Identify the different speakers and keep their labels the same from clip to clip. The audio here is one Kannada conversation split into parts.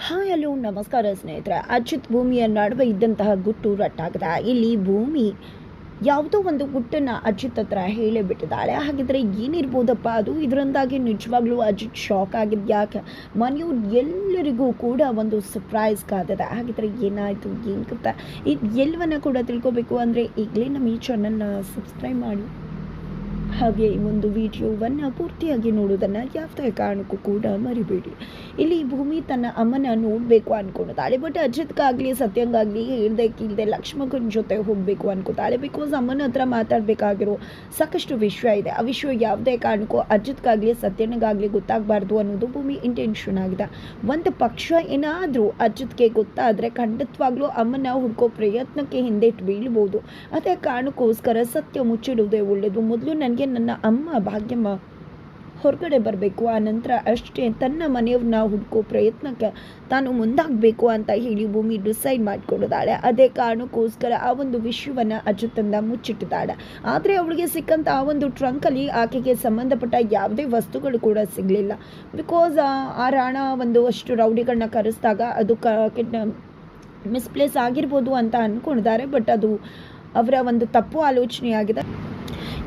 Speaker 1: ಹಾಯ್ ಹಲೋ ನಮಸ್ಕಾರ ಸ್ನೇಹಿತರೆ. ಅಚ್ಯುತ್ ಭೂಮಿಯ ನಡುವೆ ಇದ್ದಂತಹ ಗುಟ್ಟು ರಟ್ಟಾಗಿದೆ. ಇಲ್ಲಿ ಭೂಮಿ ಯಾವುದೋ ಒಂದು ಗುಟ್ಟನ್ನು ಅಚ್ಯುತ್ ಹತ್ರ ಹೇಳೇ ಬಿಟ್ಟಿದ್ದಾಳೆ. ಹಾಗಿದ್ರೆ ಏನಿರ್ಬೋದಪ್ಪ ಅದು? ಇದರಿಂದಾಗಿ ನಿಜವಾಗ್ಲೂ ಅಜಿತ್ ಶಾಕ್ ಆಗಿದ್ದು ಯಾಕೆ? ಮನೆಯವ್ರು ಎಲ್ಲರಿಗೂ ಕೂಡ ಒಂದು ಸರ್ಪ್ರೈಸ್ ಕಾದಿದೆ. ಹಾಗಿದ್ರೆ ಏನಾಯಿತು, ಏನು ಗೊತ್ತಾ? ಇದು ಎಲ್ಲವನ್ನ ಕೂಡ ತಿಳ್ಕೊಬೇಕು ಅಂದರೆ ಈಗಲೇ ನಮ್ಮ ಈ ಚಾನಲ್ನ ಸಬ್ಸ್ಕ್ರೈಬ್ ಮಾಡಿ, ಹಾಗೆ ಈ ಒಂದು ವಿಡಿಯೋವನ್ನು ಪೂರ್ತಿಯಾಗಿ ನೋಡೋದನ್ನು ಯಾವುದೇ ಕಾರಣಕ್ಕೂ ಕೂಡ ಮರಿಬೇಡಿ. ಇಲ್ಲಿ ಭೂಮಿ ತನ್ನ ಅಮ್ಮನ ನೋಡಬೇಕು ಅಂದ್ಕೊಂಡಿದ್ದಾಳೆ. ಬಟ್ ಅಜಿತ್ಗಾಗಲಿ ಸತ್ಯಂಗಾಗಲಿ ಹೇಳ್ದೆ ಕೀಳ್ದೆ ಲಕ್ಷ್ಮಣನ ಜೊತೆ ಹೋಗಬೇಕು ಅನ್ಕೋತಾಳೆ. ಬಿಕಾಸ್ ಅಮ್ಮನ ಹತ್ರ ಮಾತಾಡಬೇಕಾಗಿರೋ ಸಾಕಷ್ಟು ವಿಷಯ ಇದೆ. ಆ ವಿಷಯ ಯಾವುದೇ ಕಾರಣಕ್ಕೂ ಅಜಿತ್ಗಾಗಲಿ ಸತ್ಯನಿಗಾಗಲಿ ಗೊತ್ತಾಗಬಾರ್ದು ಅನ್ನೋದು ಭೂಮಿ ಇಂಟೆನ್ಷನ್ ಆಗಿದೆ. ಒಂದು ಪಕ್ಷ ಏನಾದರೂ ಅಜಿತ್ಗೆ ಗೊತ್ತಾದರೆ ಖಂಡಿತವಾಗ್ಲೂ ಅಮ್ಮನ ಹುಡ್ಕೋ ಪ್ರಯತ್ನಕ್ಕೆ ಹಿಂದೆಟ್ಟು ಬೀಳ್ಬೋದು. ಅದೇ ಕಾರಣಕ್ಕೋಸ್ಕರ ಸತ್ಯ ಮುಚ್ಚಿಡುವುದೇ ಒಳ್ಳೆಯದು. ಮೊದಲು ನನಗೆ ನನ್ನ ಅಮ್ಮ ಭಾಗ್ಯಮ್ಮ ಹೊರಗಡೆ ಬರಬೇಕು, ಆ ನಂತರ ಅಷ್ಟೇ ತನ್ನ ಮನೆಯವ್ರನ್ನ ಹುಡ್ಕೋ ಪ್ರಯತ್ನಕ್ಕೆ ತಾನು ಮುಂದಾಗಬೇಕು ಅಂತ ಹೇಳಿ ಭೂಮಿ ಡಿಸೈಡ್ ಮಾಡಿಕೊಂಡಿದ್ದಾಳೆ. ಅದೇ ಕಾರಣಕ್ಕೋಸ್ಕರ ಆ ಒಂದು ವಿಷಯವನ್ನು ಅಜಿತಂದ ಮುಚ್ಚಿಟ್ಟಿದ್ದಾಳೆ. ಆದರೆ ಅವಳಿಗೆ ಸಿಕ್ಕಂಥ ಆ ಒಂದು ಟ್ರಂಕಲ್ಲಿ ಆಕೆಗೆ ಸಂಬಂಧಪಟ್ಟ ಯಾವುದೇ ವಸ್ತುಗಳು ಕೂಡ ಸಿಗಲಿಲ್ಲ. ಬಿಕಾಸ್ ಆ ರಾಣ ಒಂದು ಅಷ್ಟು ರೌಡಿಗಳನ್ನ ಕರೆಸಿದಾಗ ಅದು ಮಿಸ್ಪ್ಲೇಸ್ ಆಗಿರ್ಬೋದು ಅಂತ ಅಂದ್ಕೊಂಡಿದ್ದಾರೆ. ಬಟ್ ಅದು ಅವರ ಒಂದು ತಪ್ಪು ಆಲೋಚನೆಯಾಗಿದೆ.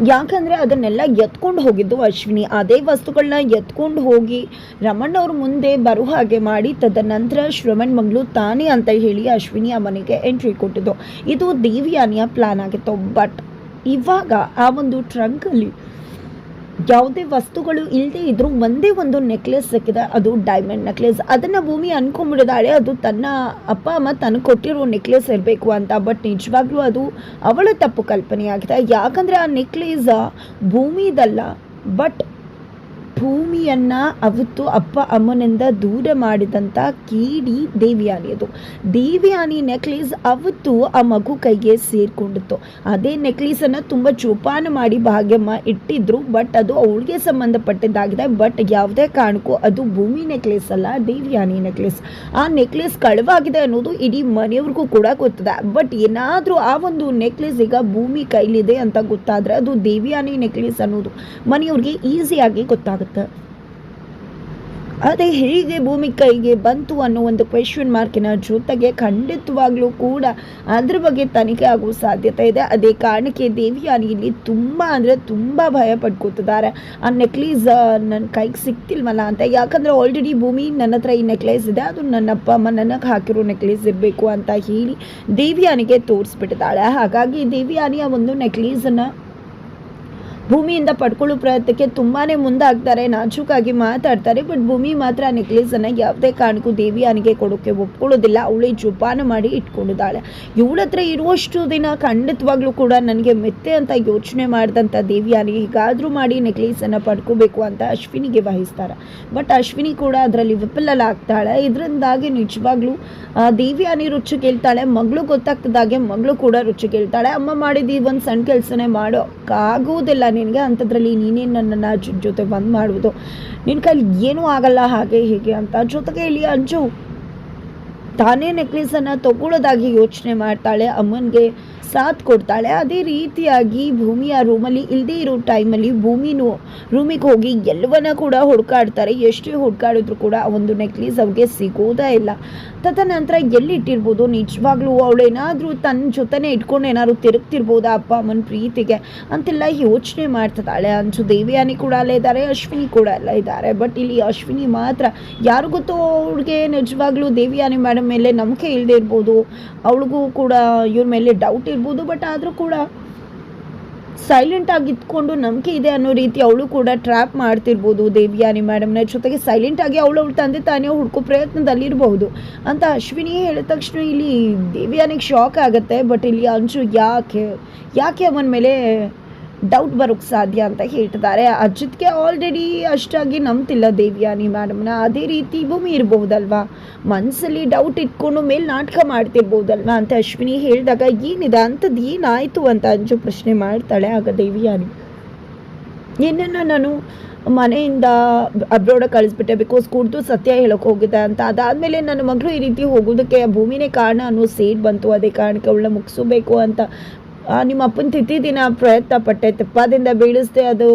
Speaker 1: ಯಾಕಂದರೆ ಅದನ್ನೆಲ್ಲ ಎತ್ಕೊಂಡು ಹೋಗಿದ್ದು ಅಶ್ವಿನಿ. ಅದೇ ವಸ್ತುಗಳನ್ನ ಎತ್ಕೊಂಡು ಹೋಗಿ ರಮಣ್ಣವ್ರ ಮುಂದೆ ಬರೋ ಹಾಗೆ ಮಾಡಿ ತದನಂತರ ಶ್ರವಣ್ ಮಗಳು ತಾನೇ ಅಂತ ಹೇಳಿ ಅಶ್ವಿನಿ ಆ ಮನೆಗೆ ಎಂಟ್ರಿ ಕೊಟ್ಟಿದ್ದು. ಇದು ದೇವಿಯಾನಿಯ ಪ್ಲಾನ್ ಆಗಿತ್ತು. ಬಟ್ ಇವಾಗ ಆ ಒಂದು ಟ್ರಂಕಲ್ಲಿ ಯಾವುದೇ ವಸ್ತುಗಳು ಇಲ್ಲದೆ ಇದ್ರೂ ಒಂದೇ ಒಂದು ನೆಕ್ಲೆಸ್ ಸಿಕ್ಕಿದೆ. ಅದು ಡೈಮಂಡ್ ನೆಕ್ಲೆಸ್. ಅದನ್ನು ಭೂಮಿ ಅನ್ಕೊಂಡ್ಬಿಡಿದಾಳೆ ಅದು ತನ್ನ ಅಪ್ಪ ಅಮ್ಮ ತನಗೆ ಕೊಟ್ಟಿರೋ ನೆಕ್ಲೆಸ್ ಇರಬೇಕು ಅಂತ. ಬಟ್ ನಿಜವಾಗ್ಲೂ ಅದು ಅವಳ ತಪ್ಪು ಕಲ್ಪನೆಯಾಗಿದೆ. ಯಾಕಂದರೆ ಆ ನೆಕ್ಲೆಸ್ ಭೂಮಿದಲ್ಲ, ಬಟ್ ಭೂಮಿಯನ್ನು ಅವತ್ತು ಅಪ್ಪ ಅಮ್ಮನಿಂದ ದೂರ ಮಾಡಿದಂಥ ಕೀಡಿ ದೇವಿಯಾನಿ. ಅದು ದೇವಿಯಾನಿ ನೆಕ್ಲೇಸ್ ಅವತ್ತು ಆ ಮಗು ಕೈಗೆ ಸೇರಿಕೊಂಡಿತ್ತು. ಅದೇ ನೆಕ್ಲೇಸನ್ನು ತುಂಬ ಜೋಪಾನ ಮಾಡಿ ಭಾಗ್ಯಮ್ಮ ಇಟ್ಟಿದ್ರು. ಬಟ್ ಅದು ಅವಳಿಗೆ ಸಂಬಂಧಪಟ್ಟಿದ್ದಾಗಿದೆ. ಬಟ್ ಯಾವುದೇ ಕಾರಣಕ್ಕೂ ಅದು ಭೂಮಿ ನೆಕ್ಲೇಸ್ ಅಲ್ಲ, ದೇವಿಯಾನಿ ನೆಕ್ಲೇಸ್. ಆ ನೆಕ್ಲೇಸ್ ಕಳವಾಗಿದೆ ಅನ್ನೋದು ಇಡೀ ಮನೆಯವ್ರಿಗೂ ಕೂಡ ಗೊತ್ತಿದೆ. ಬಟ್ ಏನಾದರೂ ಆ ಒಂದು ನೆಕ್ಲೇಸ್ ಈಗ ಭೂಮಿ ಕೈಲಿದೆ ಅಂತ ಗೊತ್ತಾದರೆ ಅದು ದೇವಿಯಾನಿ ನೆಕ್ಲೇಸ್ ಅನ್ನೋದು ಮನೆಯವ್ರಿಗೆ ಈಸಿಯಾಗಿ ಗೊತ್ತಾಗುತ್ತೆ. ಅದೇ ಹೇಗೆ ಭೂಮಿ ಕೈಗೆ ಬಂತು ಅನ್ನೋ ಒಂದು ಕ್ವೆಶ್ಚನ್ ಮಾರ್ಕಿನ ಜೊತೆಗೆ ಖಂಡಿತವಾಗ್ಲೂ ಕೂಡ ಅದ್ರ ಬಗ್ಗೆ ತನಿಖೆ ಆಗುವ ಸಾಧ್ಯತೆ ಇದೆ. ಅದೇ ಕಾರಣಕ್ಕೆ ದೇವಿಯಾನಿ ಇಲ್ಲಿ ತುಂಬ ಅಂದರೆ ತುಂಬ ಭಯ ಪಡ್ಕೋತಿದ್ದಾರೆ. ಆ ನೆಕ್ಲೇಸ್ ನನ್ನ ಕೈಗೆ ಸಿಕ್ತಿಲ್ವಲ್ಲ ಅಂತ. ಯಾಕಂದರೆ ಆಲ್ರೆಡಿ ಭೂಮಿ ನನ್ನ ಹತ್ರ ಈ ನೆಕ್ಲೇಸ್ ಇದೆ, ಅದು ನನ್ನ ಅಪ್ಪ ಅಮ್ಮ ನನಗೆ ಹಾಕಿರೋ ನೆಕ್ಲೇಸ್ ಇರಬೇಕು ಅಂತ ಹೇಳಿ ದೇವಿಯಾನಿಗೆ ತೋರಿಸ್ಬಿಟ್ಟಿದ್ದಾಳೆ. ಹಾಗಾಗಿ ದೇವಿಯಾನಿಯ ಒಂದು ನೆಕ್ಲೇಸನ್ನು ಭೂಮಿಯಿಂದ ಪಡ್ಕೊಳ್ಳೋ ಪ್ರಯತ್ನಕ್ಕೆ ತುಂಬಾ ಮುಂದಾಗ್ತಾರೆ, ನಾಜೂಕಾಗಿ ಮಾತಾಡ್ತಾರೆ. ಬಟ್ ಭೂಮಿ ಮಾತ್ರ ಆ ನೆಕ್ಲೇಸನ್ನು ಯಾವುದೇ ಕಾರಣಕ್ಕೂ ದೇವಿಯಾನಿಗೆ ಕೊಡೋಕ್ಕೆ ಒಪ್ಕೊಳ್ಳೋದಿಲ್ಲ. ಅವಳೇ ಜೋಪಾನ ಮಾಡಿ ಇಟ್ಕೊಂಡಿದ್ದಾಳೆ. ಇವಳ ಹತ್ರ ಇರುವಷ್ಟು ದಿನ ಖಂಡಿತವಾಗ್ಲೂ ಕೂಡ ನನಗೆ ಮೆತ್ತೆ ಅಂತ ಯೋಚನೆ ಮಾಡಿದಂಥ ದೇವಿಯಾನಿ ಹೀಗಾದರೂ ಮಾಡಿ ನೆಕ್ಲೇಸನ್ನು ಪಡ್ಕೋಬೇಕು ಅಂತ ಅಶ್ವಿನಿಗೆ ವಹಿಸ್ತಾರೆ. ಬಟ್ ಅಶ್ವಿನಿ ಕೂಡ ಅದರಲ್ಲಿ ವಿಫಲಲಾಗ್ತಾಳೆ. ಇದರಿಂದಾಗಿ ನಿಜವಾಗ್ಲೂ ದೇವಿಯಾನಿ ರುಚಿ ಕೇಳ್ತಾಳೆ. ಮಗಳು ಗೊತ್ತಾಗ್ತದಾಗೆ ಮಗಳು ಕೂಡ ರುಚಿ ಕೇಳ್ತಾಳೆ. ಅಮ್ಮ ಮಾಡಿದ್ದು ಒಂದು ಸಣ್ಣ ಕೆಲಸನೇ ಮಾಡೋಕ್ಕಾಗೋದಿಲ್ಲ ನಿನಗೆ, ಅಂಥದ್ರಲ್ಲಿ ನೀನೇನು ನನ್ನನ್ನು ಜೊತೆ ಬಂದ್ ಮಾಡುವುದು, ನಿನ್ನ ಕೈಲಿ ಏನೂ ಆಗಲ್ಲ ಹಾಗೆ ಹೀಗೆ ಅಂತ. ಜೊತೆಗೆ ಇಲ್ಲಿ ಅಂಜು ತಾನೇ ನೆಕ್ಲೇಸನ್ನು ತಗೊಳ್ಳೋದಾಗಿ ಯೋಚನೆ ಮಾಡ್ತಾಳೆ, ಅಮ್ಮನಿಗೆ ಸಾಥ್ ಕೊಡ್ತಾಳೆ. ಅದೇ ರೀತಿಯಾಗಿ ಭೂಮಿಯ ರೂಮಲ್ಲಿ ಇಲ್ಲದೇ ಇರೋ ಟೈಮಲ್ಲಿ ಭೂಮಿನೂ ರೂಮಿಗೆ ಹೋಗಿ ಎಲ್ಲವನ್ನ ಕೂಡ ಹುಡ್ಕಾಡ್ತಾರೆ. ಎಷ್ಟೇ ಹುಡ್ಕಾಡಿದ್ರು ಕೂಡ ಆ ಒಂದು ನೆಕ್ಲೇಸ್ ಅವ್ರಿಗೆ ಸಿಗೋದೇ ಇಲ್ಲ. ತದನಂತರ ಎಲ್ಲಿಟ್ಟಿರ್ಬೋದು? ನಿಜವಾಗ್ಲೂ ಅವಳೇನಾದರೂ ತನ್ನ ಜೊತೆನೇ ಇಟ್ಕೊಂಡು ಏನಾದ್ರು ತಿರುಗ್ತಿರ್ಬೋದಾ ಅಪ್ಪ ಅಮ್ಮನ ಪ್ರೀತಿಗೆ ಅಂತೆಲ್ಲ ಯೋಚನೆ ಮಾಡ್ತಿದ್ದಾಳೆ. ಅಂಚು ದೇವಿಯಾನಿ ಕೂಡ ಅಲ್ಲೇ ಇದ್ದಾರೆ, ಅಶ್ವಿನಿ ಕೂಡ ಎಲ್ಲ ಇದ್ದಾರೆ. ಬಟ್ ಇಲ್ಲಿ ಅಶ್ವಿನಿ ಮಾತ್ರ ಯಾರು ಗೊತ್ತೋ ಅವ್ಳಿಗೆ ನಿಜವಾಗ್ಲೂ ದೇವಿಯಾನಿ ಮೇಡಮ್ ಮೇಲೆ ನಂಬಿಕೆ ಇಲ್ಲದೆ ಇರ್ಬೋದು, ಅವಳಿಗೂ ಕೂಡ ಇವ್ರ ಮೇಲೆ ಡೌಟ್ ಇರ್ಬೋದು. ಬಟ್ ಆದರೂ ಕೂಡ ಸೈಲೆಂಟ್ ಆಗಿ ಇದ್ಕೊಂಡು ನಂಬಿಕೆ ಇದೆ ಅನ್ನೋ ರೀತಿ ಅವಳು ಕೂಡ ಟ್ರ್ಯಾಪ್ ಮಾಡ್ತಿರ್ಬೋದು ದೇವಿಯಾನಿ ಮೇಡಮ್ನ. ಜೊತೆಗೆ ಸೈಲೆಂಟ್ ಆಗಿ ಅವಳು ತಂದೆ ತಾನೇ ಹುಡ್ಕೋ ಪ್ರಯತ್ನದಲ್ಲಿರ್ಬಹುದು ಅಂತ ಅಶ್ವಿನಿ ಹೇಳಿದ ತಕ್ಷಣ ಇಲ್ಲಿ ದೇವಿಯಾನಿಗೆ ಶಾಕ್ ಆಗುತ್ತೆ. ಬಟ್ ಇಲ್ಲಿ ಅಂಜು ಯಾಕೆ ಅವನ ಮೇಲೆ ಡೌಟ್ ಬರೋಕ್ಕೆ ಸಾಧ್ಯ ಅಂತ ಹೇಳ್ತಿದ್ದಾರೆ. ಅಜಿತ್ಗೆ ಆಲ್ರೆಡಿ ಅಷ್ಟಾಗಿ ನಂಬ್ತಿಲ್ಲ ದೇವಿಯಾನಿ ಮೇಡಮ್ನ. ಅದೇ ರೀತಿ ಭೂಮಿ ಇರ್ಬೋದಲ್ವಾ, ಮನಸ್ಸಲ್ಲಿ ಡೌಟ್ ಇಟ್ಕೊಂಡು ಮೇಲೆ ನಾಟಕ ಮಾಡ್ತಿರ್ಬೋದಲ್ವಾ ಅಂತ ಅಶ್ವಿನಿ ಹೇಳಿದಾಗ ಏನಿದೆ ಅಂಥದ್ದು ಏನಾಯಿತು ಅಂತ ಅಂಜು ಪ್ರಶ್ನೆ ಮಾಡ್ತಾಳೆ. ಆಗ ದೇವಿಯಾನಿ ಏನನ್ನ ನಾನು ಮನೆಯಿಂದ ಅಬ್ರೋಡಕ್ಕೆ ಕಳಿಸ್ಬಿಟ್ಟೆ, ಬಿಕಾಸ್ ಕುಡ್ದು ಸತ್ಯ ಹೇಳೋಕೆ ಹೋಗಿದೆ ಅಂತ. ಅದಾದಮೇಲೆ ನನ್ನ ಮಗಳು ಈ ರೀತಿ ಹೋಗೋದಕ್ಕೆ ಭೂಮಿನೇ ಕಾರಣ ಅನ್ನೋ ಸೇಡ್ ಬಂತು. ಅದೇ ಕಾರಣಕ್ಕೆ ಅವಳನ್ನ ಮುಗಿಸಬೇಕು ಅಂತ ನಿಮ್ಮ ಅಪ್ಪನ ತಿಥಿ ದಿನ ಪ್ರಯತ್ನ ಪಟ್ಟೆ, ತೆಪ್ಪದಿಂದ ಬೀಳಿಸ್ದೆ, ಅದು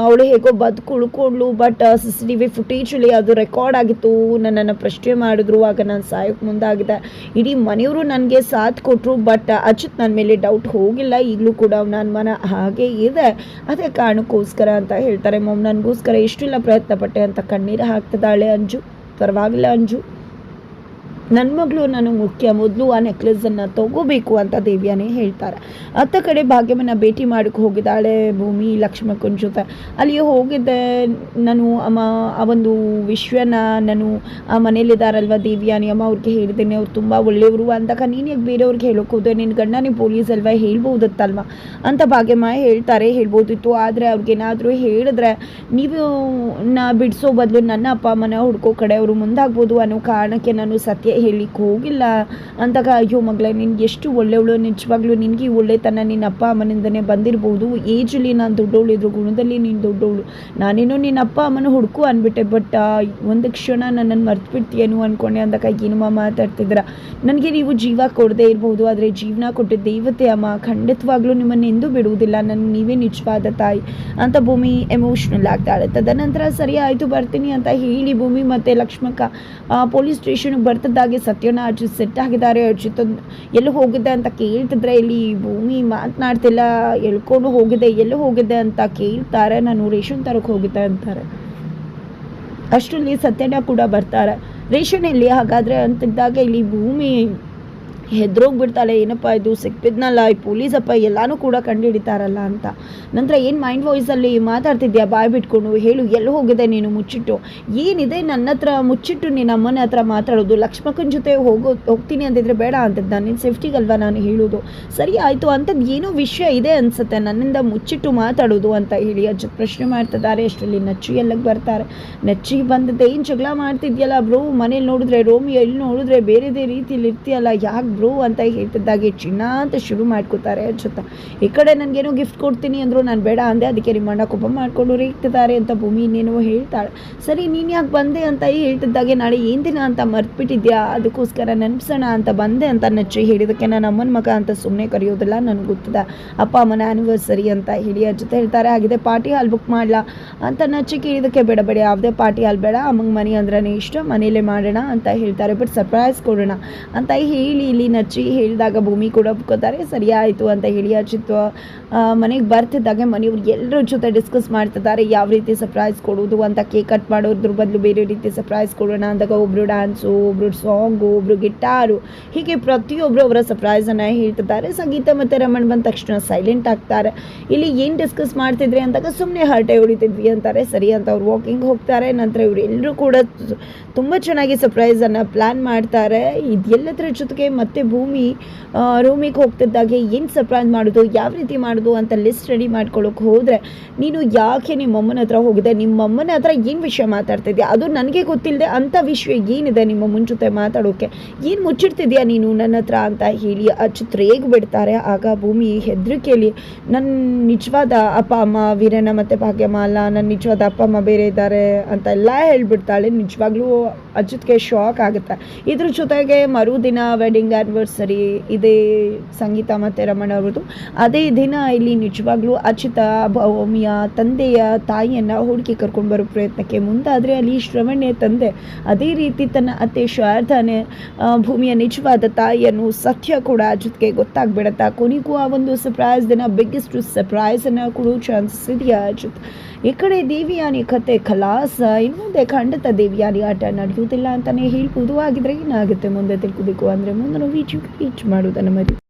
Speaker 1: ಅವಳು ಹೇಗೋ ಬದುಕು ಉಳ್ಕೊಂಡ್ಳು. ಬಟ್ CCTV ಫುಟೇಜಲ್ಲಿ ಅದು ರೆಕಾರ್ಡ್ ಆಗಿತ್ತು. ನನ್ನನ್ನು ಪ್ರಶ್ನೆ ಮಾಡಿದ್ರು, ಆಗ ನಾನು ಸಾಯೋಕ್ಕೆ ಮುಂದಾಗಿದೆ. ಇಡೀ ಮನೆಯವರು ನನಗೆ ಸಾಥ್ ಕೊಟ್ಟರು. ಬಟ್ ಅಚ್ಯುತ್ ನನ್ನ ಮೇಲೆ ಡೌಟ್ ಹೋಗಿಲ್ಲ. ಈಗಲೂ ಕೂಡ ನನ್ನ ಮನ ಹಾಗೆ ಇದೆ. ಅದೇ ಕಾರಣಕ್ಕೋಸ್ಕರ ಅಂತ ಹೇಳ್ತಾರೆ. ಮೊಮ್ಮ ನನಗೋಸ್ಕರ ಎಷ್ಟೆಲ್ಲ ಪ್ರಯತ್ನ ಪಟ್ಟೆ ಅಂತ ಕಣ್ಣೀರು ಹಾಕ್ತಿದ್ದಾಳೆ ಅಂಜು. ಪರವಾಗಿಲ್ಲ ಅಂಜು, ನನ್ನ ಮಗಳು ನನಗೆ ಮುಖ್ಯ, ಮೊದಲು ಆ ನೆಕ್ಲೆಸನ್ನು ತಗೋಬೇಕು ಅಂತ ದೇವ್ಯಾನೇ ಹೇಳ್ತಾರೆ. ಅತ್ತ ಕಡೆ ಭಾಗ್ಯಮ್ಮನ ಭೇಟಿ ಮಾಡೋಕ್ಕೆ ಹೋಗಿದ್ದಾಳೆ ಭೂಮಿ ಲಕ್ಷ್ಮಕ್ಕನ ಜೊತೆ. ಅಲ್ಲಿ ಹೋಗಿದ್ದೆ ನಾನು. ಆ ಒಂದು ವಿಶ್ವನ ನಾನು ಆ ಮನೇಲಿದ್ದಾರಲ್ವ ದೇವ್ಯಾನಿ ಅಮ್ಮ, ಅವ್ರಿಗೆ ಹೇಳಿದ್ದೇನೆ ಅವ್ರು ತುಂಬ ಒಳ್ಳೆಯವರು ಅಂದಾಗ ನೀನು ಯಾಕೆ ಬೇರೆಯವ್ರಿಗೆ ಹೇಳೋಕೆ ಹೋದೆ, ನಿನ್ನ ಗಂಡನೇ ಪೊಲೀಸ್ ಅಲ್ವಾ, ಹೇಳ್ಬೋದತ್ತಲ್ವ ಅಂತ ಭಾಗ್ಯಮ್ಮ ಹೇಳ್ತಾರೆ. ಹೇಳ್ಬೋದಿತ್ತು, ಆದರೆ ಅವ್ರಿಗೇನಾದರೂ ಹೇಳಿದ್ರೆ ನೀವು ಬಿಡಿಸೋ ಬದಲು ನನ್ನ ಅಪ್ಪ ಅಮ್ಮನ ಹುಡ್ಕೋ ಕಡೆ ಅವರು ಮುಂದಾಗ್ಬೋದು ಅನ್ನೋ ಕಾರಣಕ್ಕೆ ನಾನು ಸತ್ಯ ಹೇಳಿಕ್ಕೆ ಹೋಗಿಲ್ಲ ಅಂದಾಗ, ಅಯ್ಯೋ ಮಗಳೇ ನಿನ್ಗೆ ಎಷ್ಟು ಒಳ್ಳೆಯವಳು, ನಿಜವಾಗ್ಲೂ ನಿನಗೆ ಒಳ್ಳೆತನ ನಿನ್ನ ಅಪ್ಪ ಅಮ್ಮನಿಂದನೇ ಬಂದಿರ್ಬೋದು. ಏಜಲ್ಲಿ ನಾನು ದೊಡ್ಡವಳು ಇದ್ರು, ಗುಣದಲ್ಲಿ ನೀನು ದೊಡ್ಡವಳು. ನಾನೇನೋ ನಿನ್ನ ಅಪ್ಪ ಅಮ್ಮನ ಹುಡುಕು ಅಂದ್ಬಿಟ್ಟೆ. ಬಟ್ ಒಂದು ಕ್ಷಣ ನನ್ನನ್ನು ಮರ್ತು ಬಿಡ್ತೀಯೇನು ಅಂದ್ಕೊಂಡೆ ಅಂದಾಗ ಏನಮ್ಮ ಮಾತಾಡ್ತಿದ್ರ. ನನಗೆ ನೀವು ಜೀವ ಕೊಡದೇ ಇರ್ಬೋದು, ಆದರೆ ಜೀವನ ಕೊಟ್ಟಿದ್ದ ದೇವತೆ ಅಮ್ಮ, ಖಂಡಿತವಾಗ್ಲೂ ನಿಮ್ಮನ್ನು ಎಂದೂ ಬಿಡುವುದಿಲ್ಲ, ನನ್ನ ನೀವೇ ನಿಜವಾದ ತಾಯಿ ಅಂತ ಭೂಮಿ ಎಮೋಷ್ನಲ್ ಆಗ್ತಾಳೆ. ತದನಂತರ ಸರಿ ಆಯಿತು ಬರ್ತೀನಿ ಅಂತ ಹೇಳಿ ಭೂಮಿ ಮತ್ತು ಲಕ್ಷ್ಮಕ್ಕ ಪೊಲೀಸ್ ಸ್ಟೇಷನ್ಗೆ ಬರ್ತಿದ್ದಾಗ ಸತ್ಯನ ಅರ್ಜಿತ್ ಸೆಟ್ ಆಗಿದ್ದಾರೆ. ಅರ್ಜಿತ್ ಎಲ್ಲಿ ಹೋಗಿದೆ ಅಂತ ಕೇಳ್ತಿದ್ರೆ ಇಲ್ಲಿ ಭೂಮಿ ಮಾತನಾಡ್ತಿಲ್ಲ. ಎಳ್ಕೊಂಡು ಹೋಗಿದೆ, ಎಲ್ಲಿ ಹೋಗಿದೆ ಅಂತ ಕೇಳ್ತಾರೆ. ನಾನು ರೇಷನ್ ತರಕ್ಕೆ ಹೋಗಿದ್ದೆ ಅಂತಾರೆ. ಅಷ್ಟರಲ್ಲಿ ಸತ್ಯನ ಕೂಡ ಬರ್ತಾರೆ. ರೇಷನ್ ಎಲ್ಲಿ ಹಾಗಾದರೆ ಅಂತಿದ್ದಾಗ ಇಲ್ಲಿ ಭೂಮಿ ಹೆದ್ರೋಗ್ಬಿಡ್ತಾಳೆ. ಏನಪ್ಪ ಇದು ಸಿಕ್ಕಿದ್ನಲ್ಲ ಈ ಪೊಲೀಸಪ್ಪ, ಎಲ್ಲನೂ ಕೂಡ ಕಂಡುಹಿಡಿತಾರಲ್ಲ ಅಂತ. ನಂತರ ಏನು ಮೈಂಡ್ ವಾಯ್ಸಲ್ಲಿ ಮಾತಾಡ್ತಿದ್ಯಾ, ಬಾಯ್ ಬಿಟ್ಕೊಂಡು ಹೇಳು, ಎಲ್ಲಿ ಹೋಗಿದೆ ನೀನು ಮುಚ್ಚಿಟ್ಟು, ಏನಿದೆ ನನ್ನ ಹತ್ರ ಮುಚ್ಚಿಟ್ಟು ನೀನು ಅಮ್ಮನ ಹತ್ರ ಮಾತಾಡೋದು. ಲಕ್ಷ್ಮಕ್ಕನ ಜೊತೆ ಹೋಗ್ತೀನಿ ಅಂತಿದ್ರೆ ಬೇಡ ಅಂತಿದ್ದ, ನಿನ್ನ ಸೇಫ್ಟಿಗಲ್ವಾ ನಾನು ಹೇಳೋದು. ಸರಿ ಆಯಿತು ಅಂಥದ್ದು ಏನೋ ವಿಷಯ ಇದೆ ಅನಿಸುತ್ತೆ, ನನ್ನಿಂದ ಮುಚ್ಚಿಟ್ಟು ಮಾತಾಡೋದು ಅಂತ ಹೇಳಿ ಅಜ್ಜ ಪ್ರಶ್ನೆ ಮಾಡ್ತಿದ್ದಾರೆ. ಅಷ್ಟರಲ್ಲಿ ನಚ್ಚಿ ಎಲ್ಲಕ್ಕೆ ಬರ್ತಾರೆ. ನಚ್ಚಿ ಬಂದಿದ್ದೆ, ಏನು ಜಗಳ ಮಾಡ್ತಿದ್ಯಲ್ಲ ಬ್ರೋ, ಮನೇಲಿ ನೋಡಿದ್ರೆ ರೋಮಿಯೋ, ಇಲ್ಲಿ ನೋಡಿದ್ರೆ ಬೇರೆದೇ ರೀತಿಯಲ್ಲಿ ಇರ್ತೀಯಲ್ಲ, ಯಾಕೆ ಬ್ರೋ ಅಂತ ಹೇಳ್ತಿದ್ದಾಗೆ ಚಿನ್ನ ಅಂತ ಶುರು ಮಾಡ್ಕೋತಾರೆ ಅಚ್ಚುತ್ತ. ಈ ಕಡೆ ನನಗೇನೋ ಗಿಫ್ಟ್ ಕೊಡ್ತೀನಿ ಅಂದರು, ನಾನು ಬೇಡ ಅಂದೆ. ಅದಕ್ಕೆ ನಿಮ್ಮಣ್ಣ ಕೋಪ ಮಾಡಿಕೊಂಡು ರೇಗ್ತಿದ್ದಾರೆ ಅಂತ ಭೂಮಿ ಇನ್ನೇನೋ ಹೇಳ್ತಾಳೆ. ಸರಿ ನೀನು ಯಾಕೆ ಬಂದೆ ಅಂತ ಹೇಳ್ತಿದ್ದಾಗೆ, ನಾಳೆ ಏನು ದಿನ ಅಂತ ಮರ್ತ್ಬಿಟ್ಟಿದ್ಯಾ, ಅದಕ್ಕೋಸ್ಕರ ನೆನಪಿಸೋಣ ಅಂತ ಬಂದೆ ಅಂತ ನಚ್ಚಿ ಹೇಳಿದಕ್ಕೆ, ನಾನು ಅಮ್ಮನ ಮಗ ಅಂತ ಸುಮ್ಮನೆ ಕರೆಯೋದಿಲ್ಲ, ನನಗೆ ಗೊತ್ತಿದೆ, ಅಪ್ಪ ಅಮ್ಮನ ಆ್ಯನಿವರ್ಸರಿ ಅಂತ ಹೇಳಿ ಅಜ್ಜತೆ ಹೇಳ್ತಾರೆ. ಹಾಗಿದೆ ಪಾರ್ಟಿ ಹಾಲ್ ಬುಕ್ ಮಾಡಲಾ ಅಂತ ನಚ್ಚಿ ಕೇಳಿದಕ್ಕೆ, ಬೇಡ ಬೇಡ ಯಾವುದೇ ಪಾರ್ಟಿ ಹಾಲ್ ಬೇಡ, ಅಮ್ಮಂಗೆ ಮನೆ ಅಂದ್ರೆ ಇಷ್ಟ, ಮನೇಲೇ ಮಾಡೋಣ ಅಂತ ಹೇಳ್ತಾರೆ. ಬಟ್ ಸರ್ಪ್ರೈಸ್ ಕೊಡೋಣ ಅಂತ ಹೇಳಿ ಇಲ್ಲಿ ನಚ್ಚಿ ಹೇಳಿದಾಗ ಭೂಮಿ ಕೂಡ ಒಪ್ಕೋತಾರೆ. ಸರಿ ಆಯಿತು ಅಂತ ಹೇಳಿ ಅಚ್ಯುತ್ ಮನೆಗೆ ಬರ್ತಿದ್ದಾಗೆ ಮನೆಯವ್ರು ಎಲ್ಲರ ಜೊತೆ ಡಿಸ್ಕಸ್ ಮಾಡ್ತಿದ್ದಾರೆ ಯಾವ ರೀತಿ ಸರ್ಪ್ರೈಸ್ ಕೊಡೋದು ಅಂತ. ಕೇಕ್ ಕಟ್ ಮಾಡೋದ್ರ ಬದಲು ಬೇರೆ ರೀತಿ ಸರ್ಪ್ರೈಸ್ ಕೊಡೋಣ ಅಂದಾಗ ಒಬ್ಬರು ಡ್ಯಾನ್ಸು, ಒಬ್ಬರು ಸಾಂಗು, ಒಬ್ಬರು ಗಿಟಾರು, ಹೀಗೆ ಪ್ರತಿಯೊಬ್ಬರು ಅವರ ಸರ್ಪ್ರೈಸನ್ನು ಹೇಳ್ತಿದ್ದಾರೆ. ಸಂಗೀತ ಮತ್ತು ರಮಣ್ ಬಂದ ತಕ್ಷಣ ಸೈಲೆಂಟ್ ಆಗ್ತಾರೆ. ಇಲ್ಲಿ ಏನು ಡಿಸ್ಕಸ್ ಮಾಡ್ತಿದ್ರಿ ಅಂದಾಗ ಸುಮ್ಮನೆ ಹರಟೆ ಹೊಡಿತಿದ್ವಿ ಅಂತಾರೆ. ಸರಿ ಅಂತ ಅವ್ರು ವಾಕಿಂಗ್ ಹೋಗ್ತಾರೆ. ನಂತರ ಇವರೆಲ್ಲರೂ ಕೂಡ ತುಂಬ ಚೆನ್ನಾಗಿ ಸರ್ಪ್ರೈಸನ್ನು ಪ್ಲ್ಯಾನ್ ಮಾಡ್ತಾರೆ. ಇದೆಲ್ಲದರ ಜೊತೆಗೆ ಮತ್ತೆ ಭೂಮಿ ರೂಮಿಗೆ ಹೋಗ್ತಿದ್ದಾಗೆ ಏನು ಸರ್ಪ್ರೈಸ್ ಮಾಡೋದು, ಯಾವ ರೀತಿ ಮಾಡೋದು ಅಂತ ಲಿಸ್ಟ್ ರೆಡಿ ಮಾಡ್ಕೊಳ್ಳೋಕೆ ಹೋದರೆ, ನೀನು ಯಾಕೆ ನಿಮ್ಮಮ್ಮನ ಹತ್ರ ಹೋಗಿದೆ, ನಿಮ್ಮಮ್ಮನ ಹತ್ರ ಏನು ವಿಷಯ ಮಾತಾಡ್ತಿದ್ಯಾ, ಅದು ನನಗೆ ಗೊತ್ತಿಲ್ಲದೆ ಅಂಥ ವಿಷಯ ಏನಿದೆ ನಿಮ್ಮಮ್ಮನ ಜೊತೆ ಮಾತಾಡೋಕ್ಕೆ, ಏನು ಮುಚ್ಚಿಡ್ತಿದ್ಯಾ ನೀನು ನನ್ನ ಹತ್ರ ಅಂತ ಹೇಳಿ ಅಚ್ಯುತ್ ರೇಗ್ಬಿಡ್ತಾರೆ. ಆಗ ಭೂಮಿ ಹೆದರಿಕೆಯಲ್ಲಿ ನನ್ನ ನಿಜವಾದ ಅಪ್ಪ ಅಮ್ಮ ವೀರಣ್ಣ ಮತ್ತು ಭಾಗ್ಯಮ್ಮ ಅಲ್ಲ, ನನ್ನ ನಿಜವಾದ ಅಪ್ಪ ಅಮ್ಮ ಬೇರೆ ಇದ್ದಾರೆ ಅಂತ ಎಲ್ಲ ಹೇಳ್ಬಿಡ್ತಾಳೆ. ನಿಜವಾಗ್ಲೂ ಅಚ್ಯುತ್ಗೆ ಶಾಕ್ ಆಗುತ್ತೆ. ಇದ್ರ ಜೊತೆಗೆ ಮರುದಿನ ವೆಡ್ಡಿಂಗ್ ಆ್ಯನಿವರ್ಸರಿ ಇದೇ ಸಂಗೀತ ಮತ್ತು ರಮಣ ಅವ್ರದ್ದು. ಅದೇ ದಿನ ಇಲ್ಲಿ ನಿಜವಾಗ್ಲೂ ಅಚ್ಯುತ ಭೂಮಿಯ ತಂದೆಯ ತಾಯಿಯನ್ನು ಹುಡುಕಿ ಕರ್ಕೊಂಡು ಬರೋ ಪ್ರಯತ್ನಕ್ಕೆ ಮುಂದಾದರೆ ಅಲ್ಲಿ ಶ್ರವಣ್ಯ ತಂದೆ ಅದೇ ರೀತಿ ತನ್ನ ಅತ್ತೆ ಶಾರದಾನೆ ಭೂಮಿಯ ನಿಜವಾದ ತಾಯಿಯನ್ನು ಸತ್ಯ ಕೂಡ ಅಚ್ಯುತ್ಗೆ ಗೊತ್ತಾಗ್ಬಿಡತ್ತಾ. ಕೊನೆಗೂ ಆ ಒಂದು ಸರ್ಪ್ರೈಸ್ ದಿನ ಬಿಗ್ಗೆಸ್ಟ್ ಸರ್ಪ್ರೈಸನ್ನು ಕೊಡೋ ಚಾನ್ಸಸ್ ಇದೆಯಾ ಅಚ್ಯುತ್. ಈ ಕಡೆ ದೇವಿಯಾನಿ ಕತೆ ಖಲಾಸ, ಇನ್ನೊಂದೇ ಖಂಡಿತ ದೇವಿಯಾನಿ ಆಟ ನಡೆಯುವುದಿಲ್ಲ ಅಂತಲೇ ಹೇಳ್ಬೋದು. ಆಗಿದ್ರೆ ಏನಾಗುತ್ತೆ ಮುಂದೆ ತಿಳ್ಕೋಬೇಕು ಅಂದರೆ ಮುಂದೆ ನಾವು ರೀಚ್ ಮಾಡೋದನ್ನು ಮರಿ.